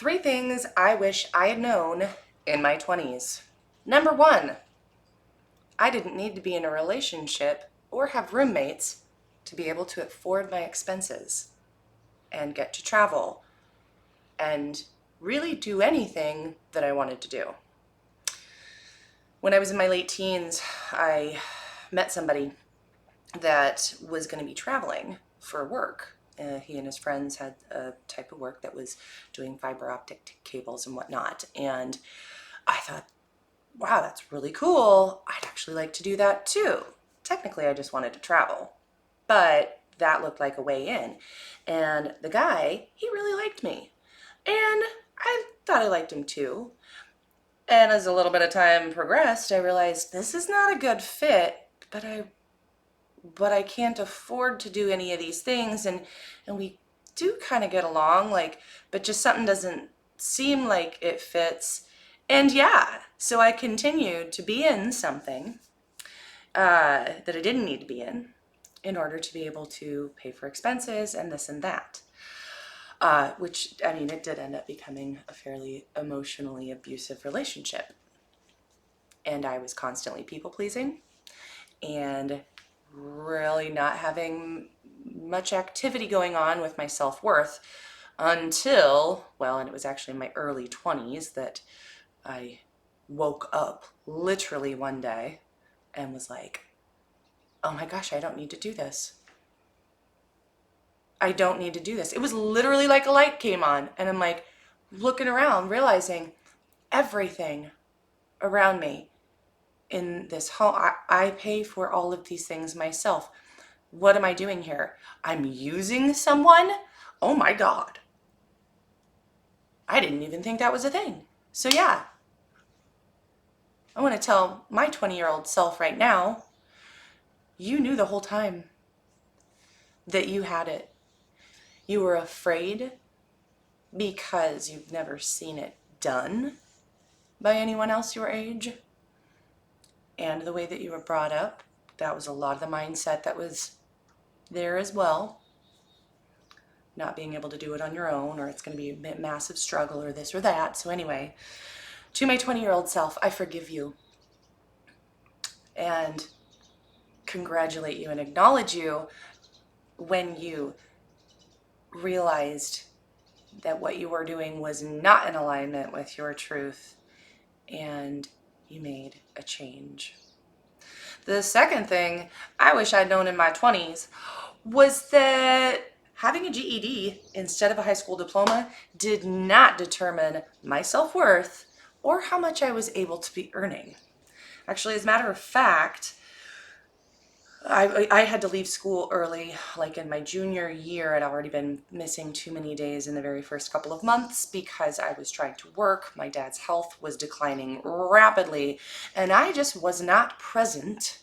3 things I wish I had known in my 20s. Number 1, I didn't need to be in a relationship or have roommates to be able to afford my expenses and get to travel and really do anything that I wanted to do. When I was in my late teens, I met somebody that was going to be traveling for work. He and his friends had a type of work that was doing fiber optic cables and whatnot. And I thought, wow, that's really cool. I'd actually like to do that too. Technically, I just wanted to travel, but that looked like a way in. And the guy, he really liked me. And I thought I liked him too. And as a little bit of time progressed, I realized this is not a good fit, but I can't afford to do any of these things, and we do kind of get along, but just something doesn't seem like it fits. And yeah, so I continued to be in something that I didn't need to be in order to be able to pay for expenses and this and that. Which, I mean, it did end up becoming a fairly emotionally abusive relationship. And I was constantly people pleasing and really not having much activity going on with my self-worth until, well, and it was actually in my early 20s that I woke up literally one day and was like, oh my gosh, I don't need to do this. I don't need to do this. It was literally like a light came on, and I'm like looking around, realizing everything around me in this home, I pay for all of these things myself. What am I doing here? I'm using someone? Oh my God. I didn't even think that was a thing. So yeah, I want to tell my 20-year-old self right now, you knew the whole time that you had it. You were afraid because you've never seen it done by anyone else your age. And the way that you were brought up, that was a lot of the mindset that was there as well. Not being able to do it on your own, or it's going to be a massive struggle, or this or that. So anyway, to my 20-year-old self, I forgive you and congratulate you and acknowledge you when you realized that what you were doing was not in alignment with your truth and you made a change. The second thing I wish I'd known in my 20s was that having a GED instead of a high school diploma did not determine my self-worth or how much I was able to be earning. Actually, as a matter of fact, I had to leave school early, like in my junior year. I'd already been missing too many days in the very first couple of months because I was trying to work. My dad's health was declining rapidly, and I just was not present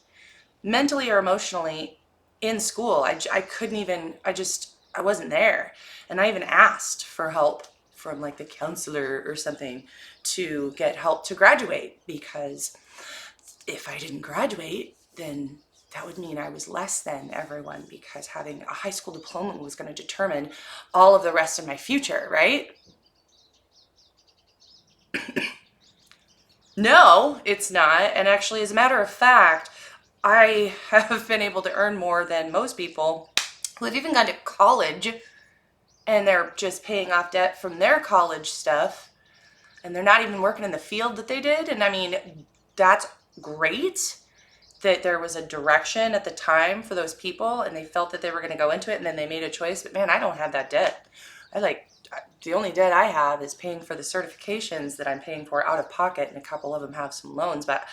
mentally or emotionally in school. I couldn't even, I wasn't there. And I even asked for help from like the counselor or something to get help to graduate, because if I didn't graduate, then that would mean I was less than everyone, because having a high school diploma was going to determine all of the rest of my future, right? No, it's not. And actually, as a matter of fact, I have been able to earn more than most people who have even gone to college and they're just paying off debt from their college stuff, and they're not even working in the field that they did. And I mean, that's great that there was a direction at the time for those people and they felt that they were going to go into it and then they made a choice. But man, I don't have that debt. The only debt I have is paying for the certifications that I'm paying for out of pocket, and a couple of them have some loans, but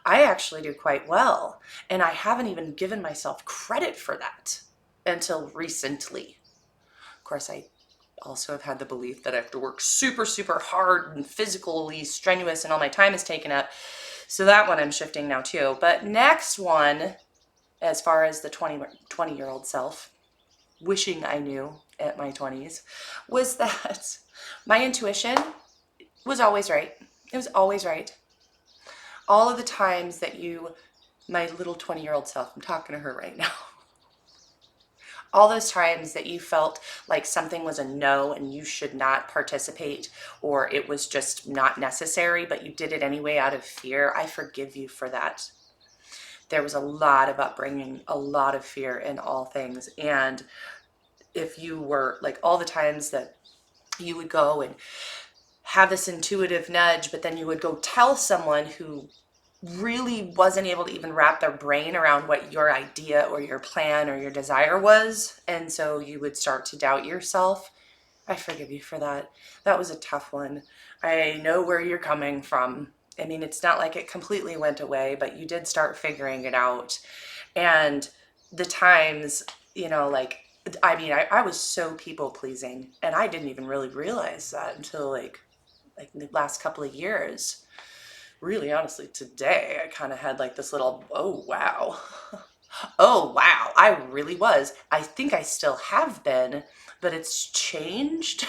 I actually do quite well. And I haven't even given myself credit for that until recently. Of course, I also have had the belief that I have to work super, super hard and physically strenuous and all my time is taken up. So that one I'm shifting now too. But next one, as far as the 20-year-old self, wishing I knew at my 20s, was that my intuition was always right. It was always right. All of the times that my little 20-year-old self, I'm talking to her right now, All those times that you felt like something was a no and you should not participate, or it was just not necessary, but you did it anyway out of fear, I forgive you for that. There was a lot of upbringing, a lot of fear in all things. And if you were like all the times that you would go and have this intuitive nudge, but then you would go tell someone who really wasn't able to even wrap their brain around what your idea or your plan or your desire was. And so you would start to doubt yourself. I forgive you for that. That was a tough one. I know where you're coming from. I mean, it's not like it completely went away, but you did start figuring it out. And the times, like, I mean, I was so people pleasing, and I didn't even really realize that until like the last couple of years. Really, honestly, today I kind of had like this little, oh wow. Oh wow, I really was. I think I still have been, but it's changed.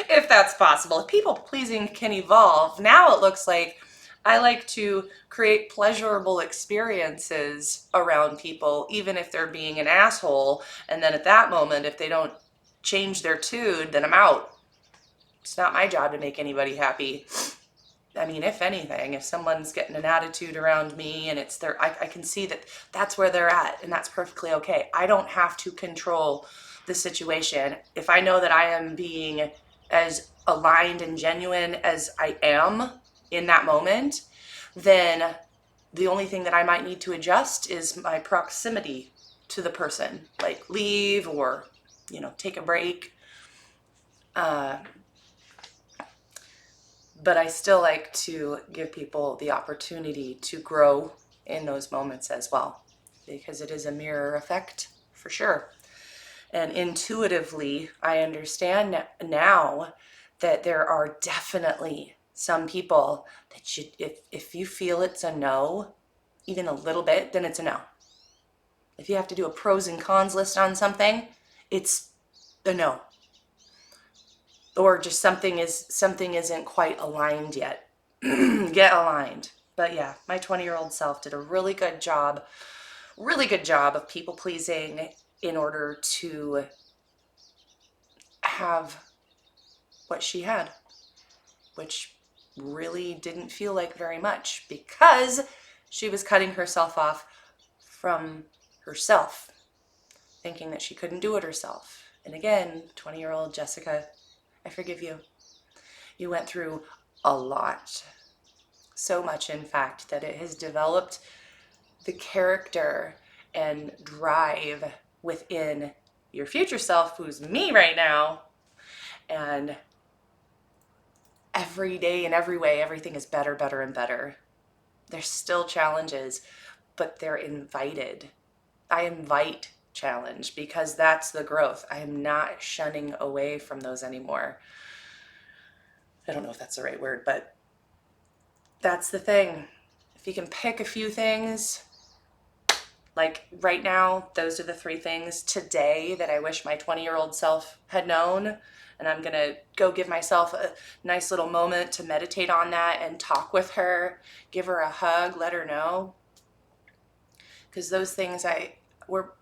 If that's possible. If people pleasing can evolve, now it looks like I like to create pleasurable experiences around people, even if they're being an asshole. And then at that moment, if they don't change their tune, then I'm out. It's not my job to make anybody happy. I mean, if anything, if someone's getting an attitude around me and it's their, I can see that that's where they're at, and that's perfectly okay. I don't have to control the situation. If I know that I am being as aligned and genuine as I am in that moment, then the only thing that I might need to adjust is my proximity to the person, like leave or, take a break. But I still like to give people the opportunity to grow in those moments as well, because it is a mirror effect for sure. And intuitively, I understand now that there are definitely some people that if you feel it's a no, even a little bit, then it's a no. If you have to do a pros and cons list on something, it's a no. Or just something isn't quite aligned yet. Get aligned. But yeah, my 20-year-old self did a really good job of people pleasing in order to have what she had, which really didn't feel like very much because she was cutting herself off from herself, thinking that she couldn't do it herself. And again, 20-year-old Jessica, I forgive you. You went through a lot. So much, in fact, that it has developed the character and drive within your future self, who's me right now. And every day in every way, everything is better, better, and better. There's still challenges, but they're invited. I invite challenge because that's the growth. I am not shunning away from those anymore. I don't know if that's the right word, but that's the thing. If you can pick a few things, like right now, those are the 3 things today that I wish my 20-year-old self had known. And I'm going to go give myself a nice little moment to meditate on that and talk with her, give her a hug, let her know. Because those things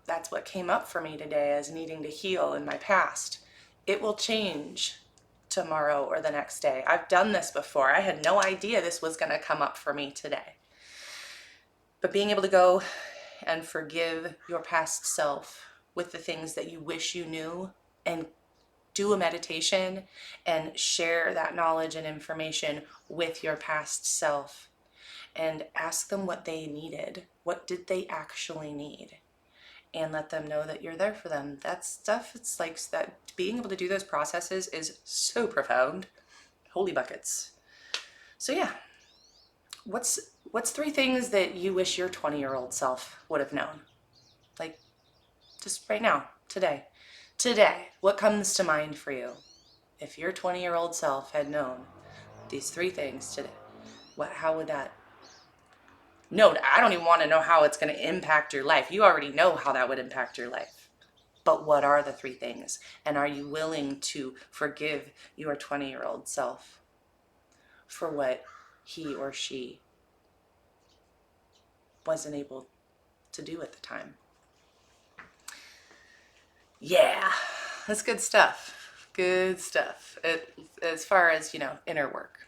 that's what came up for me today as needing to heal in my past. It will change tomorrow or the next day. I've done this before. I had no idea this was going to come up for me today. But being able to go and forgive your past self with the things that you wish you knew, and do a meditation and share that knowledge and information with your past self and ask them what they needed. What did they actually need? And let them know that you're there for them. That stuff, it's like that. Being able to do those processes is so profound. Holy buckets. So yeah, what's 3 things that you wish your 20-year-old self would have known? Like, just right now, today, what comes to mind for you? If your 20-year-old self had known these 3 things today, how would that? No, I don't even want to know how it's going to impact your life. You already know how that would impact your life. But what are the 3 things? And are you willing to forgive your 20-year-old self for what he or she wasn't able to do at the time? Yeah, that's good stuff. Good stuff. As far as, inner work.